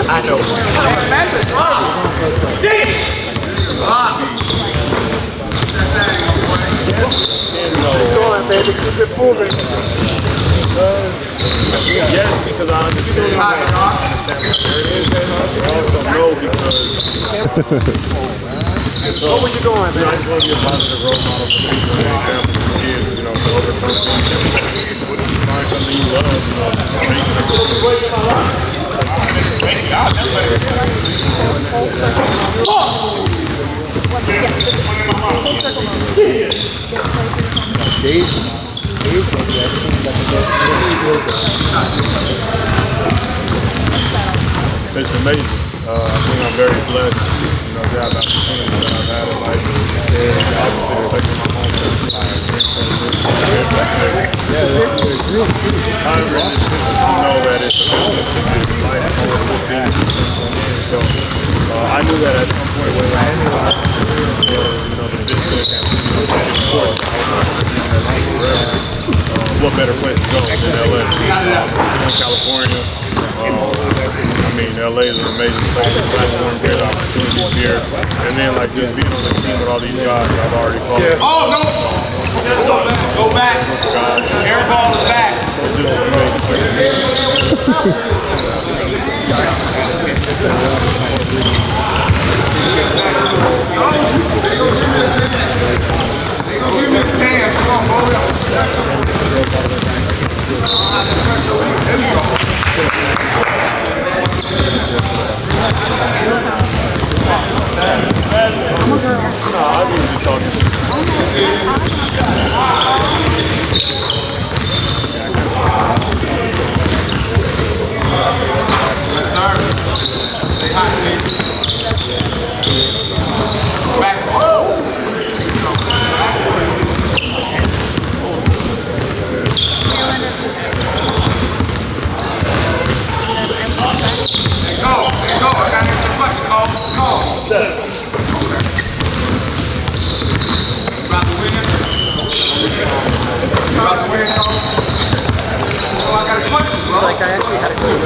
I know. Keep going, baby. Keep it moving. Yes, because I understand that. I also know because. So, where you going, man? I just want to be a positive role model for people and example for kids, you know, to overcome things. Find something you love, you know, chase it. It's amazing. I think I'm very blessed, you know, to have the opportunity that I've had in life. And obviously, reflecting my home country, however, it's just to know that it's a business and it's life and so I knew that at some point when I was you know, the business and sports, what better place to go than LA? California. I mean, LA is an amazing place, platform, great opportunities here. And then, like, just being on the team with all these guys that I've already followed. Yeah. Oh, no! Just go back. Air ball is back. It's just an amazing place. Give me the hands. Come on, hold up. No, I mean, you're talking. Stay hot, baby. Back. Go. I got an extra question, Cole. About the win. Oh, I got a question, bro. It's like I actually had a clue.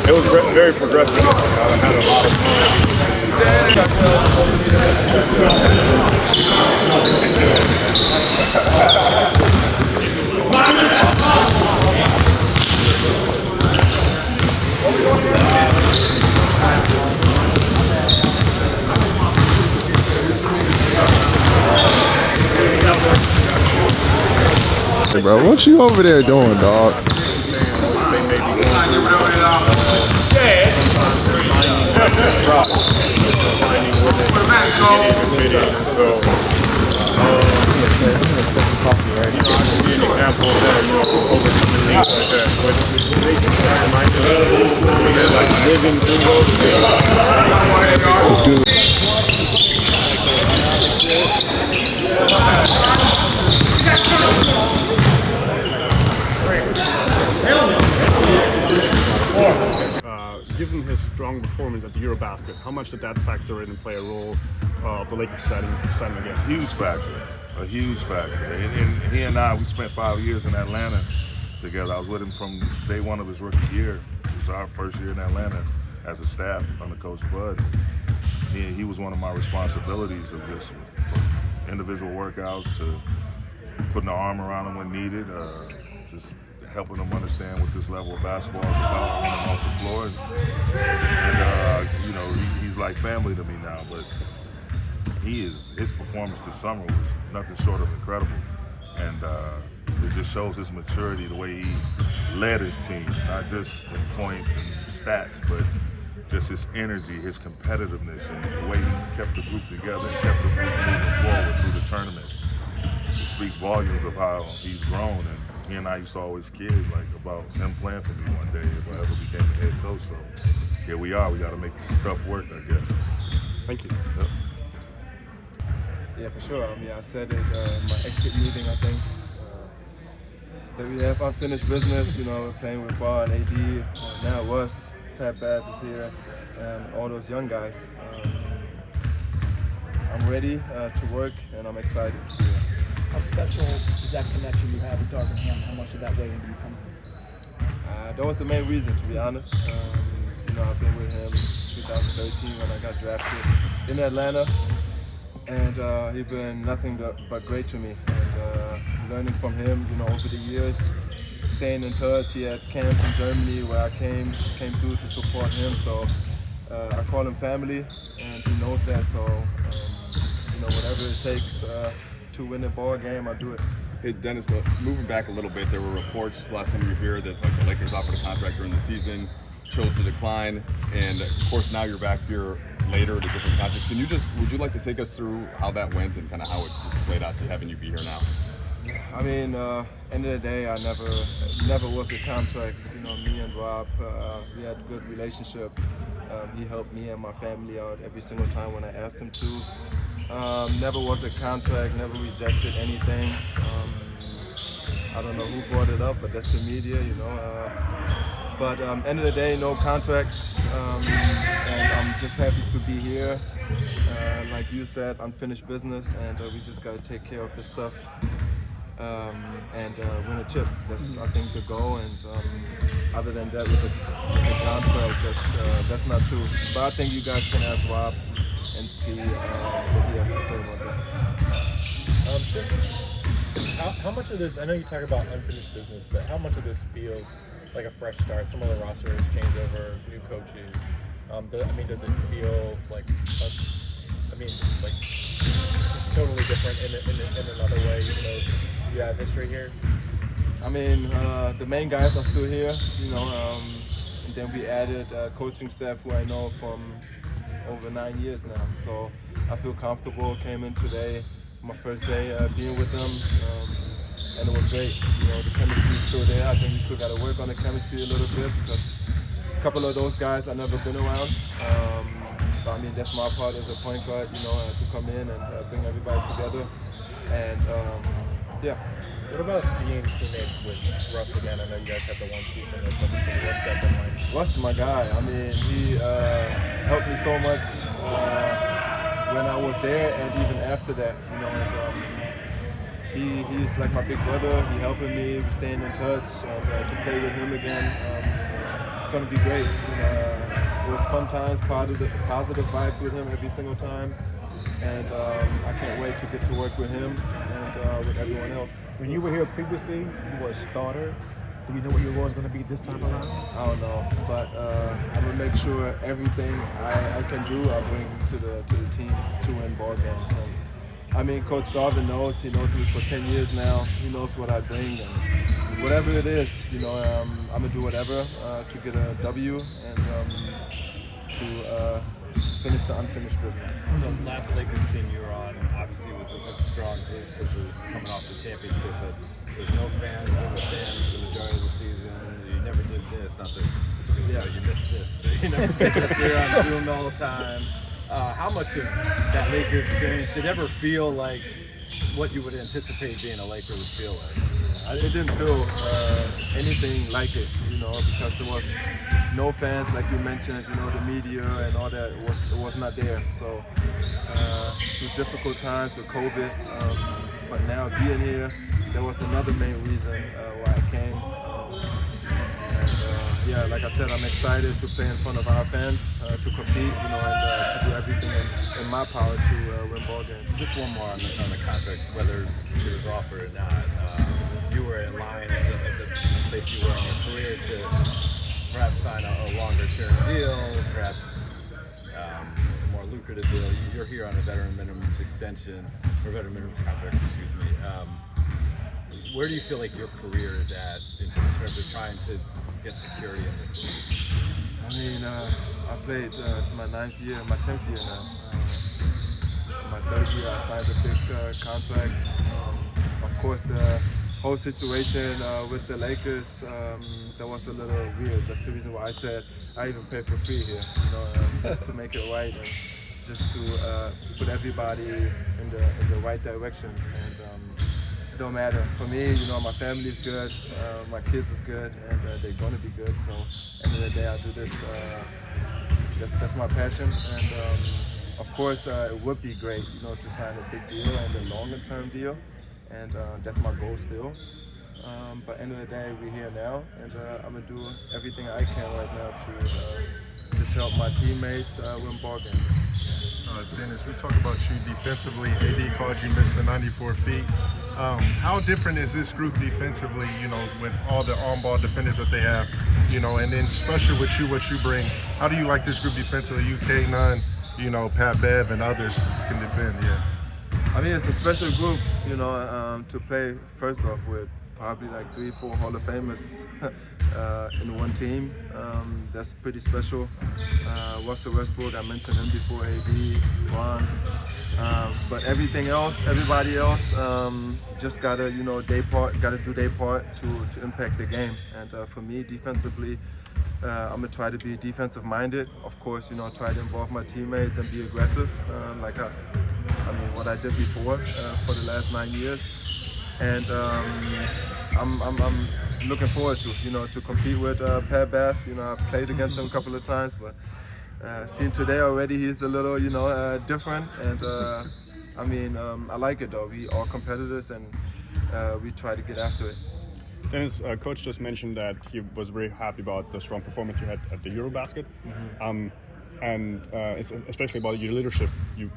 It was very progressive. I had a lot of Hey bro, what you over there doing, dog? living through those things. Eurobasket. How much did that factor in and play a role of the Lakers signing again? Huge factor, a huge factor. And he and I, we spent 5 years in Atlanta together. I was with him from day one of his rookie year. It was our first year in Atlanta as a staff under Coach Bud. He was one of my responsibilities of just individual workouts to putting the arm around him when needed, just helping him understand what this level of basketball is about when I'm off the floor. And you know, he's like family to me now, but his performance this summer was nothing short of incredible. And it just shows his maturity, the way he led his team, not just in points and stats, but just his energy, his competitiveness, and the way he kept the group together and kept the group moving forward through the tournament. It speaks volumes of how he's grown. And he and I used to always kid about him playing for me one day if I ever became a head coach. So here we are. We got to make stuff work, I guess. Thank you. Yep. Yeah, for sure. I mean, I said it in my exit meeting, I think, that we have unfinished business, you know, playing with Bar and AD. Now it was Pat Bev is here and all those young guys. I'm ready to work and I'm excited to be here. How special is that connection you have with Darvin Ham? How much of that way into you come? That was the main reason, to be honest. You know, I've been with him 2013 when I got drafted in Atlanta, and he's been nothing but great to me. And learning from him, you know, over the years, staying in touch. He had camps in Germany where I came through to support him. So I call him family, and he knows that. So you know, whatever it takes to win a ball game, I'll do it. Hey Dennis, moving back a little bit, there were reports last time you were here that the Lakers offered a contract during the season, chose to decline, and of course now you're back here later at a different contract. Would you like to take us through how that went and kind of how it played out to having you be here now? I mean, end of the day, I never was a contract. You know, me and Rob, we had a good relationship. He helped me and my family out every single time when I asked him to. Never was a contract, never rejected anything. I don't know who brought it up, but that's the media, you know. But end of the day, no contracts, and I'm just happy to be here. Like you said, unfinished business, and we just got to take care of this stuff and win a chip. That's, I think, the goal. And other than that, with the contract, that's not true. But I think you guys can ask Rob and see what he has to say about that. How much of this, I know you talk about unfinished business, but how much of this feels like a fresh start? Some of the roster has changed over, new coaches. Does it feel like, just totally different in another way, even though you have history here? I mean, the main guys are still here, you know, and then we added coaching staff who I know from over 9 years now. So I feel comfortable, came in today, my first day being with them, and it was great. You know, the chemistry is still there. I think we still got to work on the chemistry a little bit because a couple of those guys I've never been around. But I mean, that's my part as a point guard, you know, to come in and bring everybody together. And yeah. What about being teammates with Russ again? I know you guys had the one season with him. What's that been like? Russ is my guy. I mean, he helped me so much when I was there and even after that. You know, and, he's like my big brother. He helping me. We're staying in touch. And to play with him again, it's going to be great. It was fun times, positive vibes with him every single time. And I can't wait to get to work with him and with everyone else. When you were here previously, you were a starter. Do you know what your role is going to be this time around? I don't know, but I'm gonna make sure everything I can do, I bring to the team to win ball games. And I mean, Coach Darvin knows. He knows me for 10 years now. He knows what I bring, and whatever it is, you know, I'm gonna do whatever to get a W and to finish the unfinished business. The last Lakers team you were on obviously was a strong group because we were coming off the championship, but there's no fans in the stands for the majority of the season. You never did this, not that you missed this, but you never did this. We were on Zoom all the time. How much of that Laker experience did it ever feel like what you would anticipate being a Laker would feel like? it didn't feel anything like it, because there was no fans, like you mentioned, the media and all that. It was not there. So through difficult times with COVID, but now being here, that was another main reason why I came. Yeah, like I said, I'm excited to play in front of our fans, to compete, and to do everything in my power to win ball games. Just one more on the contract, whether it was offered or not. You were in line at the place you were in your career to perhaps sign a longer-term deal, perhaps a more lucrative deal. You're here on a veteran minimum extension, or veteran minimum contract, excuse me. Where do you feel like your career is at in terms of trying to get security in this league? I mean, I played my 9th year, my 10th year now. My 3rd year, I signed a big contract. Of course, the whole situation with the Lakers, that was a little weird. That's the reason why I said I even pay for free here, just to make it right and just to put everybody in the right direction. And it don't matter. For me, my family is good, my kids is good, and they're going to be good. So end of the day, I do this. That's my passion. And of course, it would be great, to sign a big deal and a longer-term deal. And that's my goal still. But end of the day, we're here now, and I'm gonna do everything I can right now to just help my teammates win ball games. Dennis, we talked about you defensively. AD called you Mr. 94 feet. How different is this group defensively, with all the on-ball defenders that they have, and then especially with you, what you bring? How do you like this group defensively? You, K9, Pat Bev and others can defend, yeah. I mean, it's a special group, to play first off with probably like 3-4 Hall of Famers in one team. That's pretty special. Russell Westbrook, I mentioned him before, AD, Ron. But everybody else, just gotta, gotta do their part to impact the game. And for me, defensively, I'm gonna try to be defensive minded. Of course, try to involve my teammates and be aggressive, what I did before for the last 9 years. And I'm looking forward to compete with Pat Bev. I played against him a couple of times, but seen today already, he's a little, different. And I like it though. We are competitors, and we try to get after it. Dennis, coach just mentioned that he was very happy about the strong performance you had at the Eurobasket, and especially about your leadership you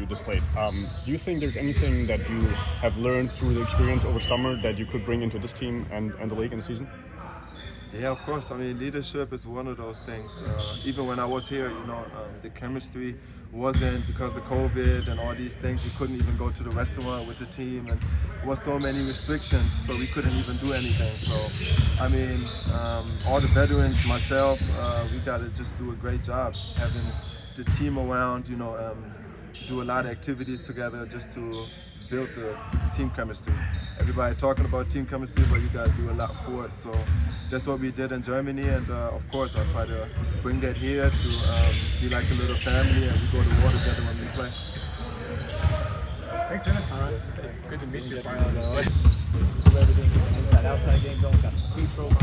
displayed. Do you think there's anything that you have learned through the experience over summer that you could bring into this team and the league in the season? Yeah, of course. Leadership is one of those things. Even when I was here, the chemistry wasn't, because of COVID and all these things. We couldn't even go to the restaurant with the team, and there was so many restrictions, so we couldn't even do anything. So, all the veterans, myself, we got to just do a great job having the team around, do a lot of activities together just to build the team chemistry. Everybody talking about team chemistry, but you guys do a lot for it. So that's what we did in Germany, and of course I'll try to bring that here to be like a little family, and we go to war together when we play. Thanks, Dennis. All right. Good to meet you finally. Everything inside-outside game going, got the free throw line.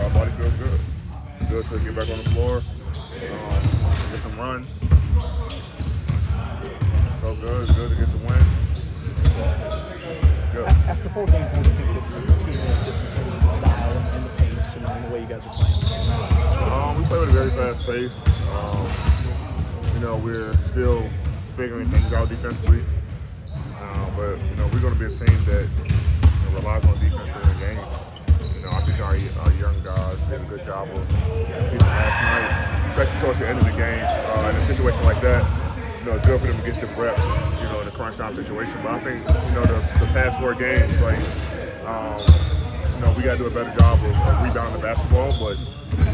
Our body feels good. Good to get back on the floor, get some run. So good. It's good to get the win. Good. After 4 games, what do you think of this team just in terms of the style and the pace and the way you guys are playing? We play with a very fast pace. We're still figuring things out defensively. But we're going to be a team that relies on defense to win games. I think our young guys did a good job of beating last night, especially towards the end of the game. In a situation like that, it's good for them to get the reps, in a crunch time situation. But I think, the past 4 games, we got to do a better job of rebounding the basketball. But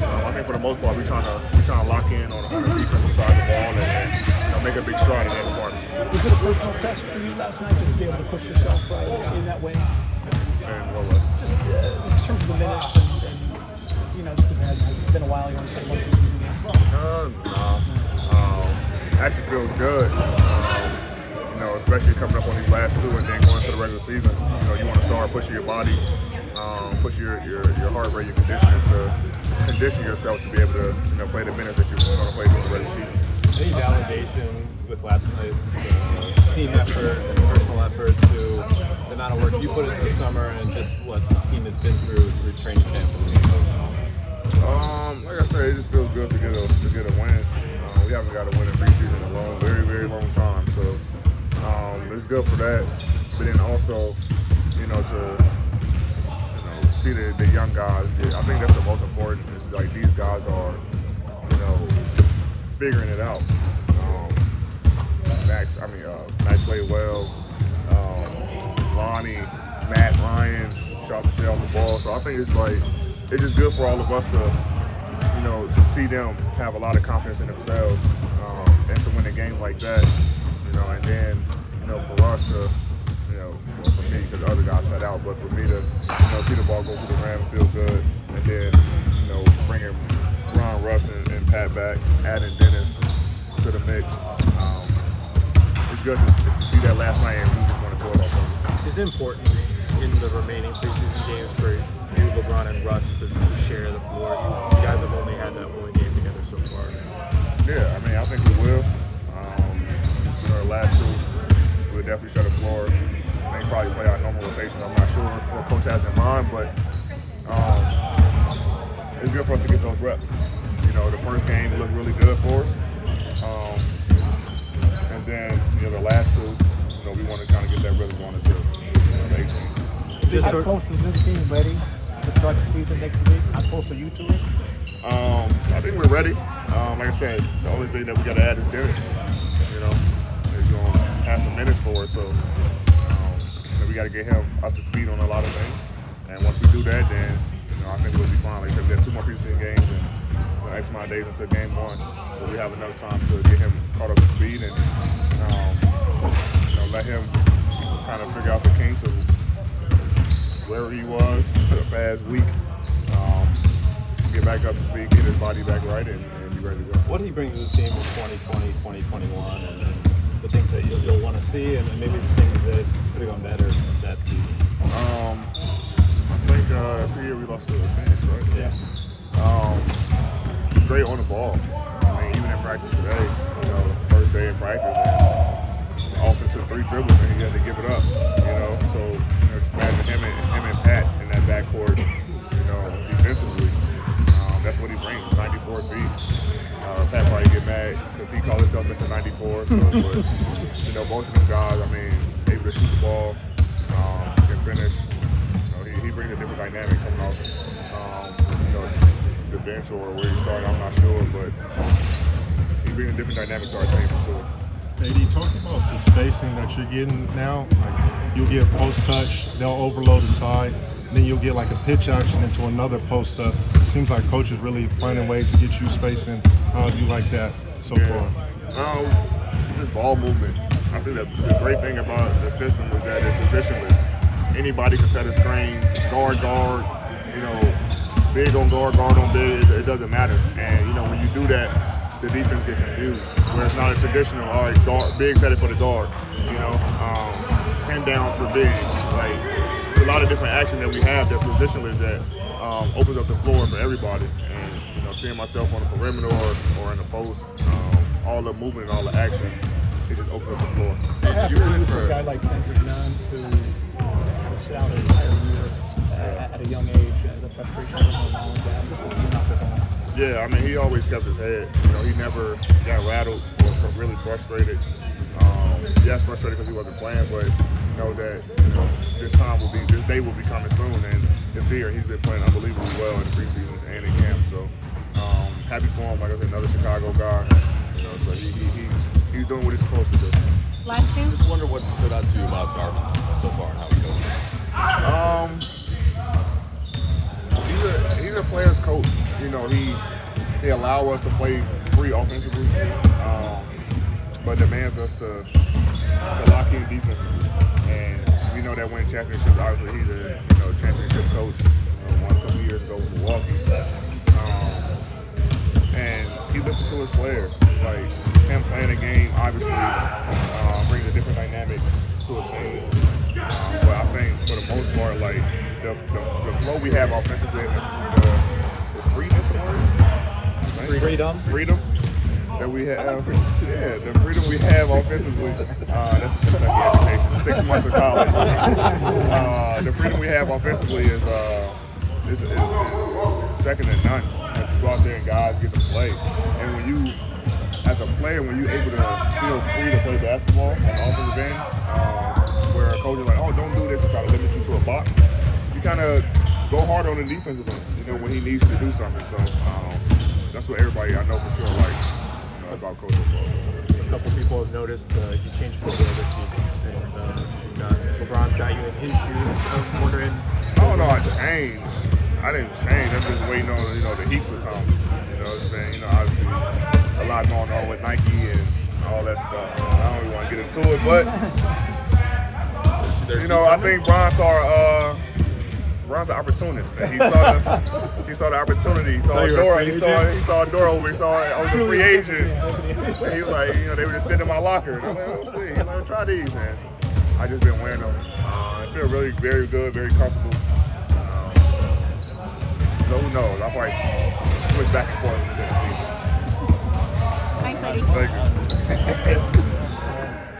I think for the most part, we're trying to lock in on the defensive side of the ball and make a big stride in every part. Was it a personal test for you last night, just to be able to push yourself in that way? And what was? Just in terms of the minutes and because it has been a while, you only played 1 preseason game. No. Actually feels good. especially coming up on these last two and then going into the regular season. You know, you want to start pushing your body, push your heart rate, your conditioning to condition yourself to be able to play the minutes that you're going to play for the regular season. Any validation with last night's team effort and personal effort to the amount of work you put in the summer and just what the team has been through training camp? Like I said, it just feels good to get a win. We haven't got a win in preseason in a very, very long time. So it's good for that. But then also, to see the young guys. I think that's the most important. Is like these guys are, figuring it out. Max played well. Lonnie, Matt, Ryan shot the shit off the ball. So I think it's just good for all of us to see them have a lot of confidence in themselves and to win a game like that. And then for us to, for me, because the other guys sat out, but for me to see the ball go through the rim and feel good, and then bringing Ron Russ and Pat back, adding Dennis to the mix. It's good to see that last night, and we just want to build off of it. Is it important in the remaining preseason games for you, LeBron and Russ, to share the floor? You guys have only had that one game together so far. Yeah, I think we will. The last two, we'll definitely share the floor. I think probably play our normal rotation. I'm not sure what coach has in mind, but it's good for us to get those reps. The first game looked really good for us. And then, the last two, we want to kind of get that rhythm going until 18. How close is this team ready to start the season next week? How close are you to it? I think we're ready. Like I said, the only thing that we got to add is Dennis. He's going to have some minutes for us, so we got to get him up to speed on a lot of things. And once we do that, then I think we'll be fine. Like I said, we have 2 more preseason games and X amount of days until game 1, so we have enough time to get him caught up to speed and let him kind of figure out the kinks of where he was for the past week. Get back up to speed, get his body back right, and be ready to go. What did he bring to the team in 2020, 2021, and the things that you'll want to see, and maybe the things that could have gone better that season? I think the year we lost to the Phoenix, right? Yeah. Great on the ball. Even in practice today, first day in practice, and Austin took 3 dribbles and he had to give it up. So just imagine him and Pat in that backcourt, defensively. That's what he brings, 94 feet. Pat probably get mad because he calls himself Mr. 94. So, but, both of them guys, able to shoot the ball, can finish. He brings a different dynamic coming off, the bench or where he started. I'm not sure, but he brings a different dynamic to our team for sure. AD, talk about the spacing that you're getting now. Like you'll get post touch, they'll overload the side. Then you'll get like a pitch action into another post up. It seems like coach is really finding ways to get you spacing. How do you like that so far? Just ball movement. I think that the great thing about the system is that it's positionless. Anybody can set a screen, guard, big on guard on big. It doesn't matter. And when you do that, the defense gets confused. Where it's not a traditional, all right, guard, big set it for the guard. Pin down for big. A lot of different action that we have that's positionless that opens up the floor for everybody. And seeing myself on the perimeter or in the post, all the movement and all the action, it just opens up the floor. You're for a guy like Kendrick Nunn who had a shout his entire year at a young age, the frustration of mom and dad. Yeah, he always kept his head. He never got rattled or really frustrated. Yes, frustrated because he wasn't playing, but know that this day will be coming soon, and it's here. He's been playing unbelievably well in the preseason and in camp. So happy for him. Like I said, another Chicago guy. So he's doing what he's supposed to do. Last two. Just wonder what stood out to you about Darvin so far and how he goes. He's a player's coach. He allows us to play free offensively, but demands us to lock in defensively. And we know that win championships. Obviously, he's a championship coach. Won a couple years ago with Milwaukee, and he listens to his players. Like him playing a game, obviously brings a different dynamic to attain. But I think for the most part, like the flow we have offensively, the freedom, freedom that we have, the freedom we have offensively. That's a Kentucky education. 6 months of college. The freedom we have offensively is second to none. You go out there and guys get to play, and when you, as a player, when you're able to feel free to play basketball on the offensive end, where a coach is like, oh, don't do this and try to limit you to a box, you kind of go hard on the defensive end, when he needs to do something. So that's what everybody I know for sure likes about Coach football. A couple people have noticed you changed football this season, and LeBron's got you in his shoes. I'm wondering. Oh no, I changed. I didn't change. I'm just waiting on the heat to come. It's been obviously a lot going on with Nike and all that stuff. I don't really want to get into it, but I think Bron's the opportunist. He saw the opportunity. He saw a door. He saw a door over. I was a free agent. And he was like, they were just sitting in my locker. And I'm like, let's see. Let me try these, man. I just been wearing them. I feel really very good, very comfortable. So who knows? I'll probably switch back and forth within the season. Thanks, ladies. Thank you.